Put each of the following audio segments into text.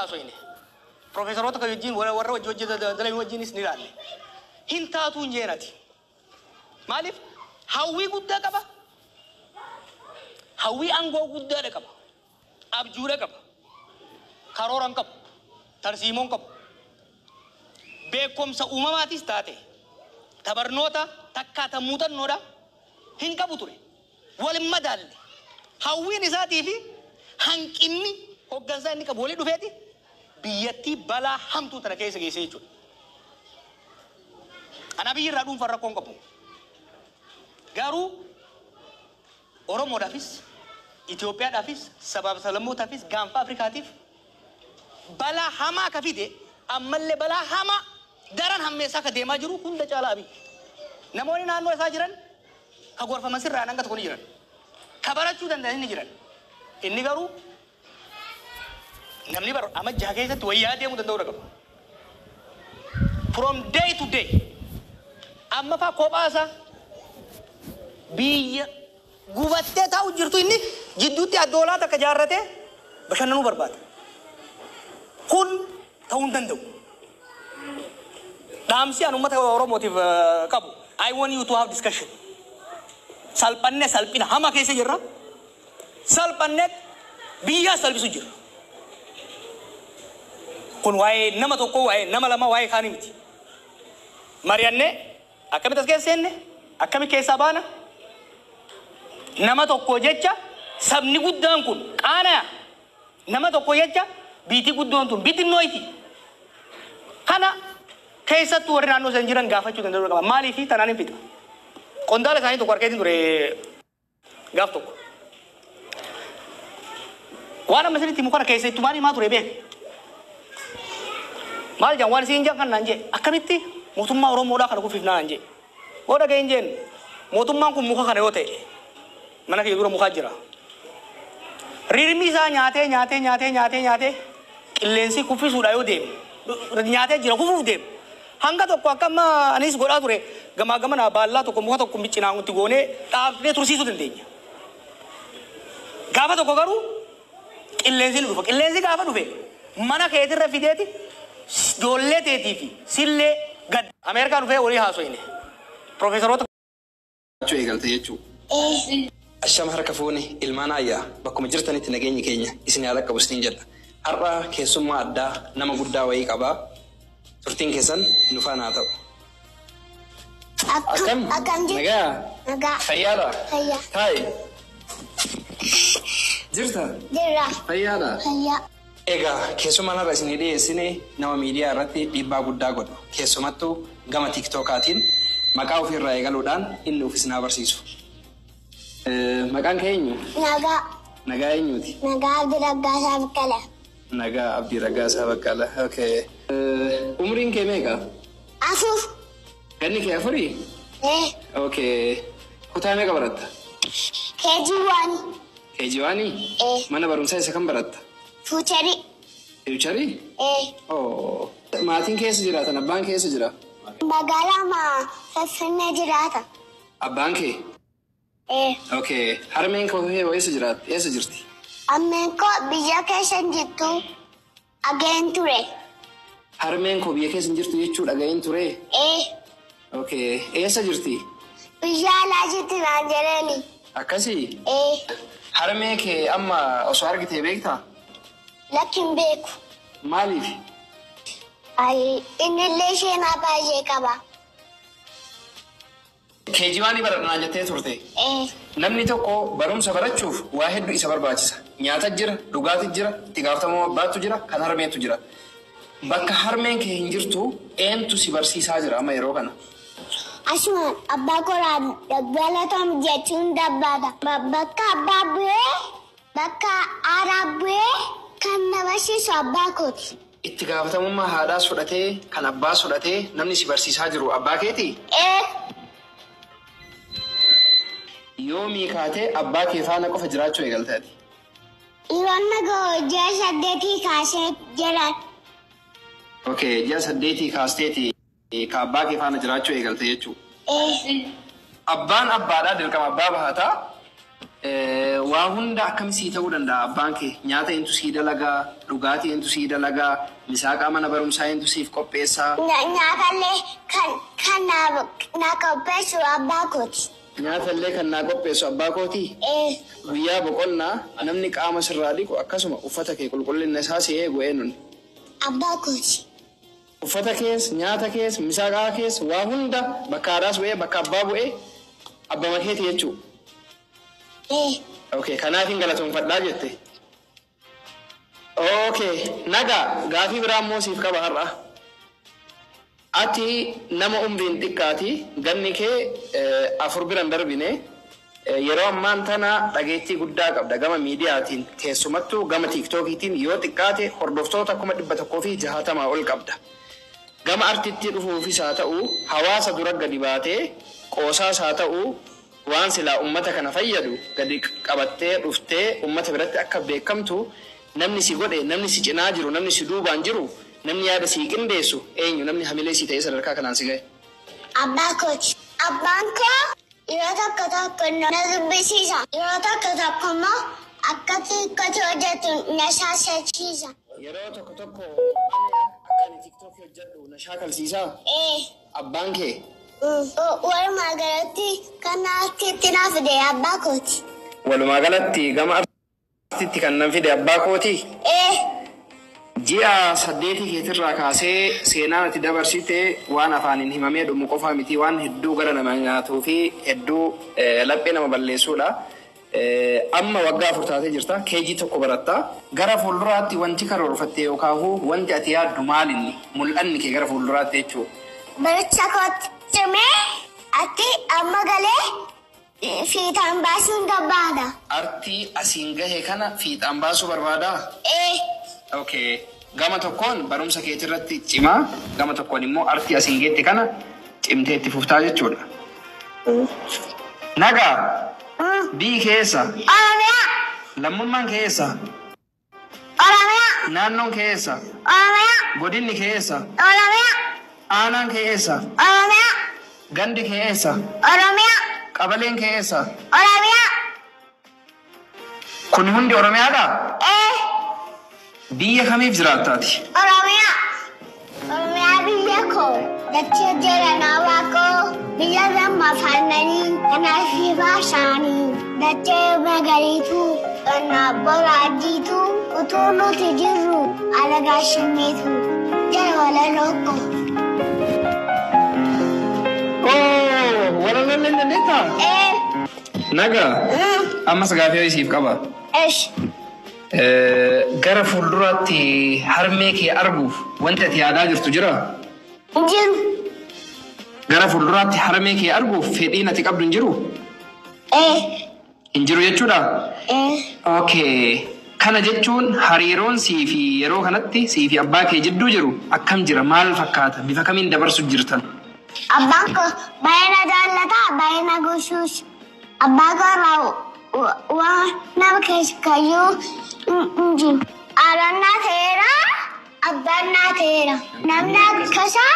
Soine. Professor Otto Kajin, whatever the Wajin is Nirali. Hinta to Jenati. Malif, how we good the Kaba? How we ango good the Kaba? Abjura Kaba. Karoran Cup. Tarsimon Cup. Becom sa umamati state. Tabernota, Takata Mutan Noda. Hinkabuture. Walim Madal. How we is that TV? Hankini. Hoggazani ka bole dufeti biyati bala hamtu tana kaysa gese chu ana bi radum farra kon kapu garu oromo dafis ethiopia dafis sabab salamu dafis gamfa afrikatif bala hama kafide amalle bala hama daran hammesa ka dema jiru hunda chala abi namoni nanno sa jiran ka gorfa masir ranan ka toni jiran kabarachu dan ni jiran inni garu Namni baru amat jaga itu tuaya dia muda tahu rakam. From day to day, amma pak kopasa, biya, gubatte tahu jirtu ini, jiddu tiada dolar tak kejar rete, bahkan nanu berbat. Kun tahun tentu. Dalam si anu mata orang motif kabu. I want you to have discussion. Salpanne salpina hama kese jirra. Salpanne biya salpi sujir. Kun wae nama toko wae nama lama wae khani miti marianne akami taske senne akami ke sabana nama toko jecha sabni guddan kun qana nama toko jecha biti guddon tun biti noiti kana kaisa tu warna no sanjiran gafa chu tandoro ka mali fi tanani pita kondala sani to korke din dure gaf to wana masani timukara kaisa tumani ma turebe Mal jangan sinjak kan nanje, akamiti, mutumma orang muda kan aku fitnah nanje. Orang kenjen, mutumma aku muka kan eote, mana kiri dulu muka jera. Rirmi sa nyate, lensi kufi sudah yodem, nyate jera kufu dem. Hangga to kuakam anis gora ture, gama na balla to kumuka to kumbicina unti gone, tapi terus itu tentenya. Gapa to kogaru, lensi lu, lensi gapa tu be, mana kiri rafideti. Jolle te TV sille gad America rufe wali haso ine Professor Otto Cuy galte yechu asham harakafuni ilmana aya bakum jirtani tinageenyi Kenya isini ala kabustin jadda arba kesuma adda nama gudda wayi qaba turtin kesan nufana taw akam naga fayyala tay jirta fayyala Ega kesuma na rasini de sini nama media rati di bagudda godo kesuma tu gama TikTokatin maka ofirra egaludan inni ofisina barsisu makan kenyu naga enyuti naga abdi ragasa bakala okay umrin ke mega Afuf ganni ke afuri okay kutame ka baratta kejiwani mana barumsa isa kan baratta Fuchari? Oh. Maatiin keessa jiraatan abbaan keessa jira? Magaalaa ma Finfinnee jiraata. Abbaan kee? Okay. Harmeen koo eessa jiraatti? Eessa jirti? Ammeen koo biyya keessa jirtu ageen ture. Harmeen koo biyya keessa jirtu jechuudha ageen ture? Okay. Eessa jirti? Biyya alaa jirti naan jedhani. Akkasii? Harmee kee amma osoo argitee beektaa? Lakin beeku. Maaliif? Inni illee ishee naa baay'ee qaba. Keejiwaanii baradhanaa jettee turte? Namni tokko barumsa barachuuf waa hedduu isa barbaachisa. Nyaata jira, dhugaati jira, itti gaafatamuu abbaatu jira, kan harmeetu jira. Bakka harmeen kee hin jirtu eentu si barsiisaa jira amma yeroo kana? Asumaan abbaa koraa dabalatam jechuun dabbaata. Bakka abbaa bu'ee, bakka aadaa bu'ee. Kan barsiisu abbaa kooti. Itti gaafatamummaa haadhaas fudhatee kan abbaas fudhatee namni si barsiisaa jiru abbaa keetii? Yoomii kaatee abbaa kee faana qofa jiraachuu eegalteeti? Yeroo nagoo ji'a 8 kaasee jiran. Okay, ji'a 8 kaasteeti ka abbaa kee faana jiraachuu eegalte jechuudha. Abbaan abbaadhaa dirqama abbaa bahataa? waa hunda akkamii ta'uu danda'a abbaan kee nyaata intu sii dalagaa dhugaatii intu sii dalagaa misaaqa mana barumsaa intu siif qopheessaa nyaatallee kan na qopheessu abbaa kooti. Nyaatallee kan naa qopheessu abbaa kooti? Guyyaa boqonnaa namni qaama sirraa dhiqu akkasuma uffata kee qulqullina isaa si eegu eenyuun? Abbaa kooti. Uffata kees nyaata kees misaaqaa kees waa hunda bakka haadhaas bu'ee bakka abbaa bu'ee abbaa keeti jechuudha. Okay, kanaafin galatoonfadhaa jette. Okay, naga gaafii biraa immoo siif qaba har'a. Ati nama umriin xiqqaati ganni kee 4 biran darbine yeroo ammaan tana dhageettii guddaa qabda gama miidiyaatiin keessumattuu gama tiiktookiitiin yoo xiqqaate hordoftoota 160 ol qabda. Gama artiitti dhufuufis haa ta'u hawaasa dura gadi baatee qoosaas haa ta'u waan silaa ummata kana fayyadu gadi qabattee dhuftee ummata biratti akka beekamtu namni si godhe namni si cinaa jiru namni si duubaan jiru namni yaada si qindeessu eenyu namni hamilee si ta'e sadarkaa kanaan si ga'e? Abbaa kooti. Abbaan koo yeroo tokko na dubbisiisa. Yeroo tokko immoo akkatti hojjetu na shaakalsiisa. Yeroo tokko akkani tiiktookii hojjedhu na shaakalsiisaa? Abbaan kee? Walumaa galatti kan artiitti na fide abbaa kooti. Walumaa galatti gama artiitti kan na fide abbaa kooti? Ji'a 8 keetirraa kaasee seenaa ati dabarsite waan afaaniin himamee dhumu qofaa miti waan hedduu gara nama nyaatuu fi hedduu laphee nama balleessuudha. Amma waggaa 4 taatee jirta keejii tokko baratta gara fuulduraatti wanti karoorfatte yookaan wanti ati yaaddu maalinni mul'anni kee gara fuulduraatti jechuudha. Baricha kooti cimee ati amma galee fiixaan baasuun barbaada. Artii asiin gahe kana fiixaan baasuu barbaadaa? Okay. Gama tokkoon barumsa keetirratti cimaa gama tokkoon immoo artii asiin geette kana cimtee itti fuftaa jechuudha. Nagaa bii keessa? Oromiyaa. Lammummaan keessa? Oromiyaa. Naannoon keessa? Oromiyaa. Godinni keessa? Oromiyaa. Aanaan keessa? Oromiyaa. Gandi keessa? Oromiyaa. Qabaleen keessa? Oromiyaa. Kun hundi Oromiyaadhaa? Biyya kamiif jiraattaati? Oromiyaa. Oromiyaa biyya koo. Dachee jedhanaa waaqoo. Biyya lama fannanii. Kanaaf baashaanii. Dachee magariituu. Kanaaf boraajjiituu. Utuu nuti jirru alagaa shimmiitu. Jala walaloo. Walaloo dandeettaa? Nagaa. Ammas gaafii isiif qaba. Gara fuulduraatti harmee kee arguuf wanti ati yaadaa jirtu jira? Jiru. Gara fuulduraatti harmee kee arguuf fedhiin ati qabdu hin jiru? Hin jiru jechuudha? Okay. Kana jechuun hariiroon sii fi yeroo kanatti sii fi abbaa kee jidduu jiru akkam jira? Maal fakkaata? Bifa kamiin dabarsu jirtan? Abbaan koo baay'ee na jaallataa baay'ee na goshuus. Abbaa koo irraa waan nama keessayyuu hin jiru. Haadhannaa ta'eera abbaan naa ta'eera. Namni akkasaa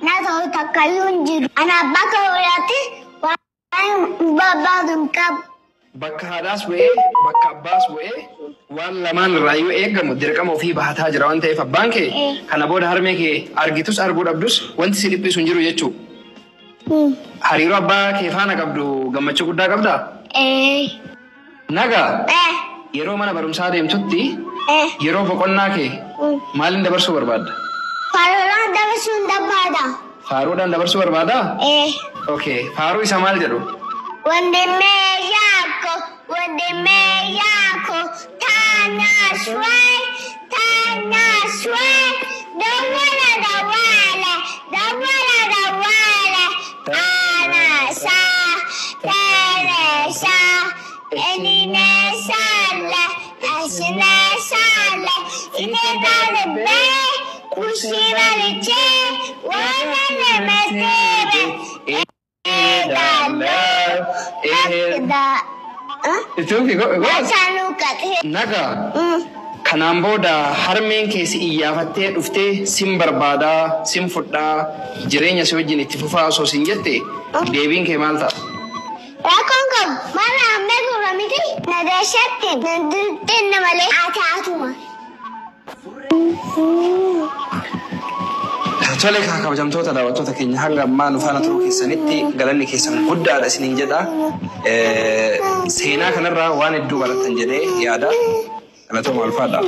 na ta'u takkayyuu hin jiru. Ani abbaa koo biraatti waan barbaadu hin qabu. Bakka haadhaas bu'ee bakka abbaas bu'ee waan lamaan irraayyuu eegamu dirqama ofii bahataa jira waan ta'eef abbaan kee kana booda harmee kee argitus arguu dhabdus wanti si dhiphisu hin jiru jechuudha. Hariiroo abbaa kee faana qabdu gammachuu guddaa qabdaa? Nagaa yeroo mana barumsaa deemtutti yeroo boqonnaa kee maaliin dabarsuu barbaadda? Faaruudhaan dabarsuun barbaada. Faaruudhaan dabarsuu barbaadaa? Okay. Faaruu isa maal jedhu? Wandimee yaako taanaa swee dawwala aanaasaa teereesaa enineesaalle asineesaalle iteedaalebee kusiibalichee waananemeteebe Nagaa kanaan booda harmeen kee si iyyafattee dhuftee sin barbaadaa sin fudhaa jireenya si wajjin itti fufaa osoo sin jette deebiin kee maal ta'a? Rakkoon koo Mana amme guramiti nadeshatti nadinna male ataatuma. Tole kaa kabajamtoota daawwattoota keenya hanga ammaa nu faana turuu keessanitti galanni keessan guddaadha isiniin jedha. Seenaa kanarraa waan hedduu barattan jedhee yaada. Galatooma ulfaadha.